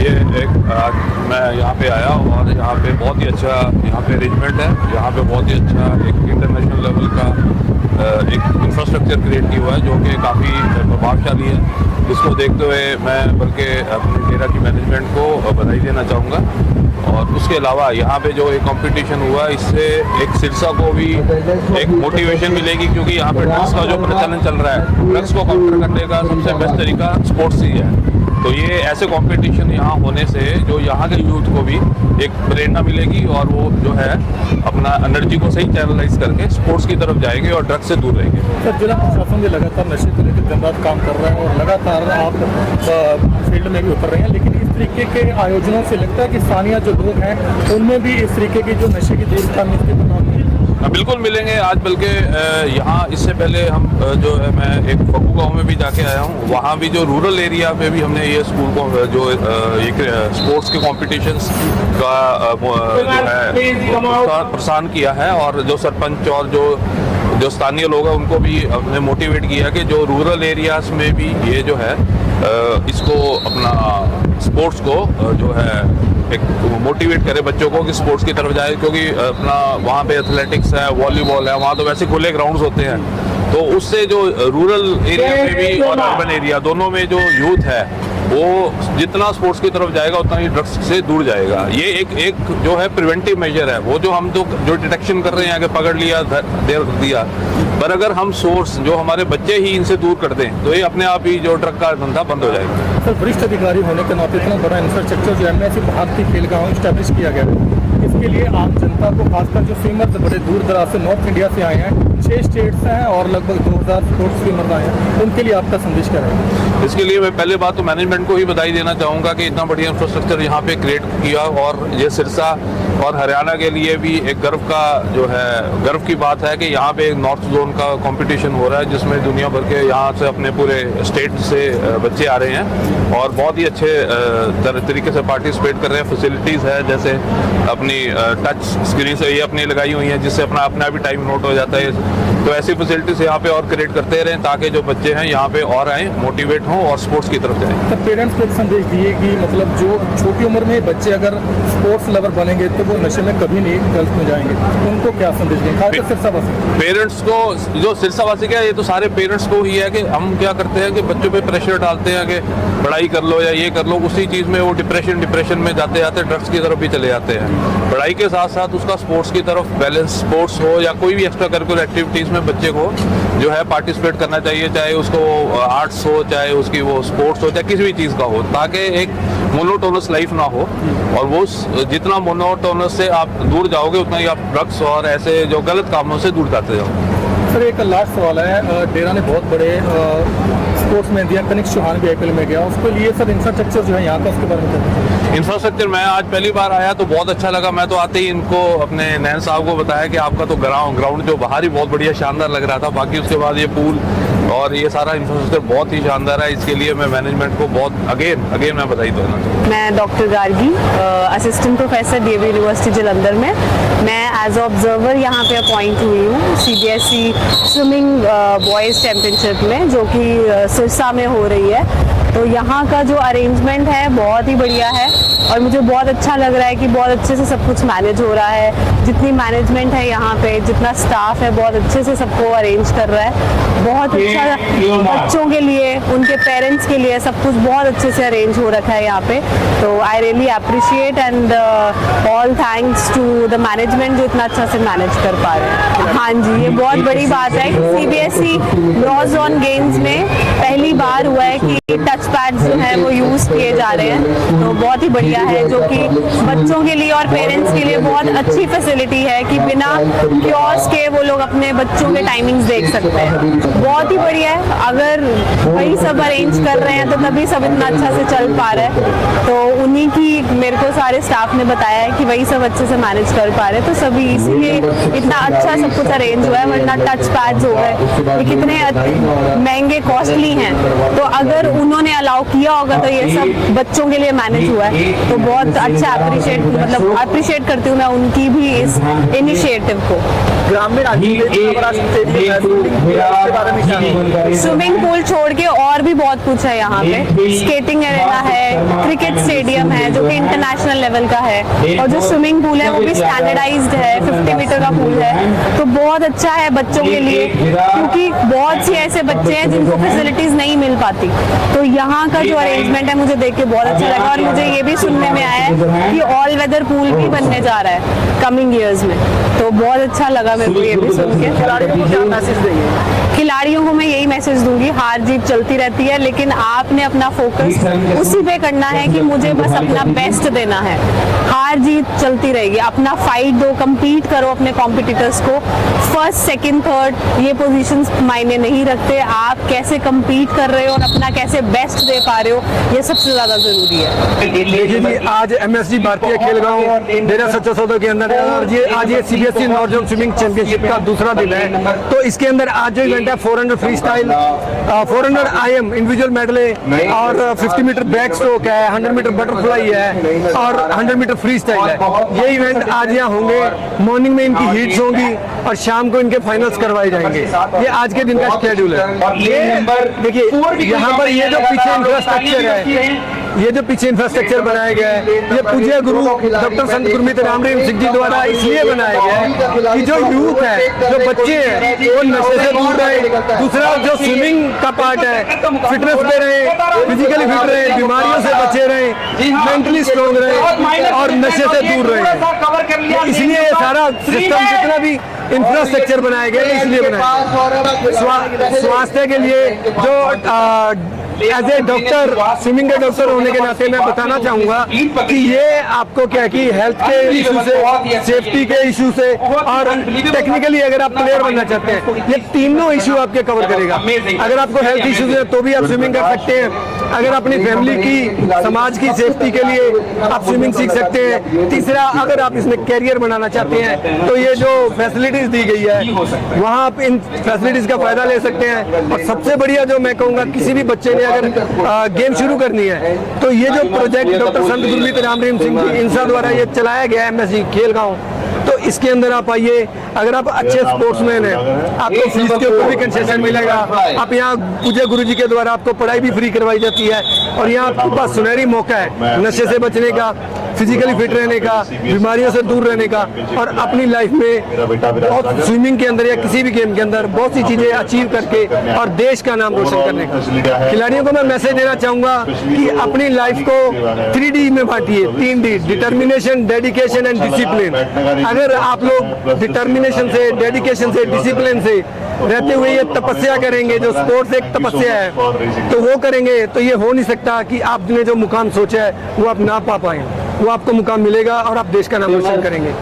ये आज मैं यहाँ पे आया और यहाँ पे बहुत ही अच्छा यहाँ पे अरेंजमेंट है। यहाँ पे बहुत ही अच्छा एक इंटरनेशनल लेवल का एक इंफ्रास्ट्रक्चर क्रिएट किया हुआ है जो कि काफ़ी प्रभावशाली है। इसको देखते हुए मैं बल्कि अपने डेरा की मैनेजमेंट को बधाई देना चाहूँगा। और उसके अलावा यहाँ पे जो एक कंपटीशन हुआ, इससे एक सिरसा को भी एक मोटिवेशन मिलेगी, क्योंकि यहाँ पे ड्रग्स का जो प्रचलन चल रहा है, ड्रग्स को काउंटर करने का सबसे बेस्ट तरीका स्पोर्ट्स ही है। तो ये ऐसे कंपटीशन यहाँ होने से जो यहाँ के यूथ को भी एक प्रेरणा मिलेगी और वो जो है अपना एनर्जी को सही चैनलाइज करके स्पोर्ट्स की तरफ जाएंगे और ड्रग्स से दूर रहेंगे। सर, जिला प्रशासन भी लगातार नशे को लेकर दिन रात काम कर रहा है और लगातार आप फील्ड में भी उतर रहे हैं, लेकिन इस तरीके के आयोजनों से लगता है कि स्थानीय जो लोग हैं उनमें भी इस तरीके की जो नशे की दूरता मिलती है। बिल्कुल मिलेंगे। आज बल्कि यहाँ इससे पहले हम जो है मैं एक फगू गाँव में भी जाके आया हूँ, वहाँ भी जो रूरल एरिया में भी हमने ये स्कूल को जो एक स्पोर्ट्स के कॉम्पिटिशन्स का जो है प्रसारण किया है, और जो सरपंच और जो स्थानीय लोग हैं उनको भी हमने मोटिवेट किया कि जो रूरल एरियाज में भी ये जो है इसको अपना स्पोर्ट्स को जो है एक मोटिवेट करे बच्चों को कि स्पोर्ट्स की तरफ जाए, क्योंकि अपना वहाँ पे एथलेटिक्स है, वॉलीबॉल है, वहाँ तो वैसे खुले ग्राउंड्स होते हैं। तो उससे जो रूरल एरिया में भी और अर्बन एरिया दोनों में जो यूथ है वो जितना स्पोर्ट्स की तरफ जाएगा उतना ही ड्रग्स से दूर जाएगा। ये एक जो है प्रिवेंटिव मेजर है। वो जो हम जो डिटेक्शन कर रहे हैं कि पकड़ लिया, देर कर दिया, पर अगर हम सोर्स जो हमारे बच्चे ही इनसे दूर कर दें तो ये अपने आप ही जो ड्रग का धंधा बंद हो जाएगा। सर, वरिष्ठ अधिकारी होने के नाते इतना बड़ा इंफ्रास्ट्रक्चर जो एमएससी भारतीय खेल गाँव स्टैब्लिश किया गया है, इसके लिए आम जनता को, खासकर जो स्विमर्स बड़े दूर दराज से नॉर्थ इंडिया से आए हैं, 6 स्टेट्स हैं और लगभग 2000 स्पोर्ट्स स्विमर्स आए हैं, उनके लिए आपका संदेश क्या है? इसके लिए मैं पहले बात तो मैनेजमेंट को ही बधाई देना चाहूँगा कि इतना बढ़िया इंफ्रास्ट्रक्चर यहाँ पे क्रिएट किया, और ये सिरसा और हरियाणा के लिए भी एक गर्व का जो है गर्व की बात है कि यहाँ पे एक नॉर्थ जोन का कंपटीशन हो रहा है, जिसमें दुनिया भर के यहाँ से अपने पूरे स्टेट से बच्चे आ रहे हैं और बहुत ही अच्छे तरीके से पार्टिसिपेट कर रहे हैं। फैसिलिटीज़ है, जैसे अपनी टच स्क्रीन से ये अपनी लगाई हुई हैं, जिससे अपना भी टाइम नोट हो जाता है। तो ऐसी फैसिलिटीज़ यहाँ पे और क्रिएट करते रहें ताकि जो बच्चे हैं यहाँ पे और आएँ, मोटिवेट हों और स्पोर्ट्स की तरफ जाएँ। तो पेरेंट्स को एक संदेश दिए कि मतलब जो छोटी उम्र में बच्चे अगर स्पोर्ट्स लवर बनेंगे तो वो नशे में कभी नहीं गलत में जाएंगे, उनको क्या संदेश दें, खासकर सिरसावासी पेरेंट्स को? जो सिरसावासी क्या, ये तो सारे पेरेंट्स को ही है कि हम क्या करते हैं कि बच्चों पे प्रेशर डालते हैं कि पढ़ाई कर लो या ये कर लो, उसी चीज़ में वो डिप्रेशन में जाते जाते ड्रग्स की तरफ भी चले जाते हैं। पढ़ाई के साथ साथ उसका स्पोर्ट्स की तरफ बैलेंस, स्पोर्ट्स हो या कोई भी एक्स्ट्रा करिकुलर एक्टिविटीज़ में बच्चे को जो है पार्टिसिपेट करना चाहिए, चाहे उसको आर्ट्स हो, चाहे उसकी वो स्पोर्ट्स हो, चाहे किसी भी चीज़ का हो, ताकि एक मोनोटोनस लाइफ ना हो। और वो जितना मोनोटोनस से आप दूर जाओगे उतना ही आप ड्रग्स और ऐसे जो गलत कामों से दूर जाते जाओ। सर, एक लास्ट सवाल है, डेरा ने बहुत बड़े स्पोर्ट्स में दिया, कनिष्क चौहान भी आईपीएल में गया, उसके लिए सर इंफ्रास्ट्रक्चर जो है यहाँ का, उसके बारे में इंफ्रास्ट्रक्चर मैं आज पहली बार आया तो बहुत अच्छा लगा। मैं तो आते ही इनको अपने नैन साहब को बताया कि आपका तो ग्राउंड जो बाहर ही बहुत बढ़िया शानदार लग रहा था, बाकी उसके बाद ये पूल और ये सारा इंफ्रास्ट्रक्चर बहुत ही शानदार है। इसके लिए मैं मैनेजमेंट को बहुत अगेन मैं बधाई देना चाहूँगा। मैं doctor Gargi, assistant professor DAV university Jalandhar में। मैं एज ऑब्जर्वर यहाँ पे अपॉइंट हुई हूँ सीबीएसई स्विमिंग बॉयज़ चैम्पियनशिप में, जो कि सिरसा में हो रही है। तो यहाँ का जो अरेंजमेंट है बहुत ही बढ़िया है और मुझे बहुत अच्छा लग रहा है कि बहुत अच्छे से सब कुछ मैनेज हो रहा है। जितनी मैनेजमेंट है यहाँ पे, जितना स्टाफ है, बहुत अच्छे से सबको अरेंज कर रहा है। बहुत अच्छा बच्चों के लिए, उनके पेरेंट्स के लिए सब कुछ बहुत अच्छे से अरेंज हो रखा है यहाँ पे। तो I really appreciate and all thanks to the management जो इतना अच्छा से मैनेज कर पा रहे हैं। हाँ जी, ये बहुत बड़ी बात है। सीबीएसई ब्रॉन्ज ऑन गेम्स में पहली बार हुआ है कि टच पैड्स जो है वो यूज किए जा रहे हैं, तो बहुत ही बढ़िया है, जो कि बच्चों के लिए और पेरेंट्स के लिए बहुत अच्छी फैसिलिटी है कि बिना क्योर्स के वो लोग अपने बच्चों के टाइमिंग्स देख सकते हैं। बहुत ही बढ़िया है। अगर वही सब अरेंज कर रहे हैं तो तभी सब इतना अच्छा से चल पा रहा है। तो उन्हीं की मेरे को सारे स्टाफ ने बताया है कि वही सब अच्छे से मैनेज कर पा रहे हैं, तो सभी इसीलिए इतना अच्छा सब कुछ अरेंज हुआ है। वरना टच पैड्स हो गए, ये कितने महंगे कॉस्टली हैं, तो अगर उन्होंने ने अलाउ किया होगा तो ये सब बच्चों के लिए मैनेज हुआ है, तो बहुत अच्छा अप्रिशिएट करती हूँ मैं उनकी भी इस इनिशिएटिव को। ग्रामीण स्विमिंग पूल छोड़ के और भी बहुत कुछ है यहाँ पे, स्केटिंग एरेना है, क्रिकेट स्टेडियम है जो कि इंटरनेशनल लेवल का है, और जो स्विमिंग पूल है वो भी स्टैंडर्डाइज्ड है, 50 मीटर का पूल है, तो बहुत अच्छा है बच्चों के लिए, क्योंकि बहुत से ऐसे बच्चे हैं जिनको फैसिलिटीज नहीं मिल पाती। तो यहाँ का जो अरेंजमेंट है मुझे देख के बहुत अच्छा लगा, और मुझे ये भी सुनने में आया है कि ऑल वेदर पूल भी बनने जा रहा है कमिंग ईयर्स में, तो बहुत अच्छा लगा मेरे को ये भी सुन के। खिलाड़ियों को क्या मैसेज देंगे? खिलाड़ियों को मैं यही मैसेज दूंगी, हार जीत चलती रहती है, लेकिन आपने अपना फोकस उसी पे करना है कि मुझे बस अपना बेस्ट देना है। हार जीत चलती रहेगी, अपना फाइट दो, compete करो अपने कॉम्पिटिटर्स को। फर्स्ट सेकंड थर्ड ये पोजीशंस मायने नहीं रखते, आप कैसे compete कर रहे हो और अपना कैसे बेस्ट दे पा रहे हो, ये सबसे ज्यादा जरूरी है। देखिए जी, आज MSG भारतीय खेल गांव डेरा सच्चा सौदा के अंदर है, और ये आज ये CBSE नॉर्दर्न स्विमिंग चैंपियनशिप का दूसरा दिन है। तो इसके अंदर आज जो इवेंट है 400 free style, 400 IM individual medal है, और 50 मीटर बैक स्ट्रोक है, 100 मीटर बटरफ्लाई है, और 100 मीटर फ्री स्टाइल है। ये इवेंट आज यहाँ होंगे, मॉर्निंग में इनकी हीट्स होंगी और शाम को इनके फाइनल्स करवाए जाएंगे। ये आज के दिन का शेड्यूल है। ये देखिए यहाँ पर ये जो पीछे इंफ्रास्ट्रक्चर है, ये जो पीछे इंफ्रास्ट्रक्चर बनाया गया है, ये पूज्य गुरु डॉक्टर संत गुरमित रामरेम सिंह जी द्वारा इसलिए बनाया गया है कि जो यूथ है, जो बच्चे हैं, वो नशे से दूर रहे। दूसरा जो स्विमिंग का पार्ट है, फिटनेस पे रहे, फिजिकली फिट रहे, बीमारियों से बचे रहे, मेंटली स्ट्रॉन्ग रहे और नशे से दूर रहे। इसलिए ये सारा सिस्टम जितना भी इंफ्रास्ट्रक्चर बनाया गया है इसलिए बनाया गया। स्वास्थ्य के लिए जो एज ए डॉक्टर, स्विमिंग के डॉक्टर होने के नाते मैं बताना चाहूंगा कि ये आपको क्या कि हेल्थ के इशू से, सेफ्टी के इशू से, और टेक्निकली अगर आप प्लेयर बनना चाहते हैं, ये तीनों इशू आपके कवर करेगा। अगर आपको हेल्थ इशूज है तो भी आप स्विमिंग कर सकते हैं। अगर अपनी फैमिली की, समाज की सेफ्टी के लिए आप स्विमिंग सीख सकते हैं। तीसरा, अगर आप इसमें कैरियर बनाना चाहते हैं तो ये जो फैसिलिटीज दी गई है वहाँ आप इन फैसिलिटीज का फायदा ले सकते हैं। और सबसे बढ़िया जो मैं कहूँगा, किसी भी बच्चे ने अगर गेम शुरू करनी है तो ये जो प्रोजेक्ट डॉक्टर संत गुरमीत रामरेम सिंह जी इंसा द्वारा ये चलाया गया है MSG खेल गांव, तो इसके अंदर आप आइए। अगर आप अच्छे स्पोर्ट्समैन हैं, आपको फीस के ऊपर भी कंसेशन मिलेगा। आप यहाँ पूज्य गुरु जी के द्वारा आपको पढ़ाई भी फ्री करवाई जाती है, और यहाँ आपके पास सुनहरी मौका है नशे से बचने का, फिजिकली फिट रहने का, बीमारियों से दूर रहने का, और अपनी लाइफ में बहुत स्विमिंग के अंदर या किसी भी गेम के अंदर बहुत सी चीजें अचीव करके और देश का नाम रोशन करने का। खिलाड़ियों को मैं मैसेज देना चाहूंगा कि अपनी लाइफ को 3D में बांटिए, 3D, determination, dedication and discipline. अगर आप लोग डिटर्मिनेशन से, डेडिकेशन से, डिसिप्लिन से रहते हुए ये तपस्या करेंगे, जो स्पोर्ट्स एक तपस्या है, तो वो करेंगे, तो ये हो नहीं सकता कि आपने जो मुकाम सोचा है वो आप ना पा पाए। वो आपको मुकाम मिलेगा और आप देश का नाम रोशन करेंगे।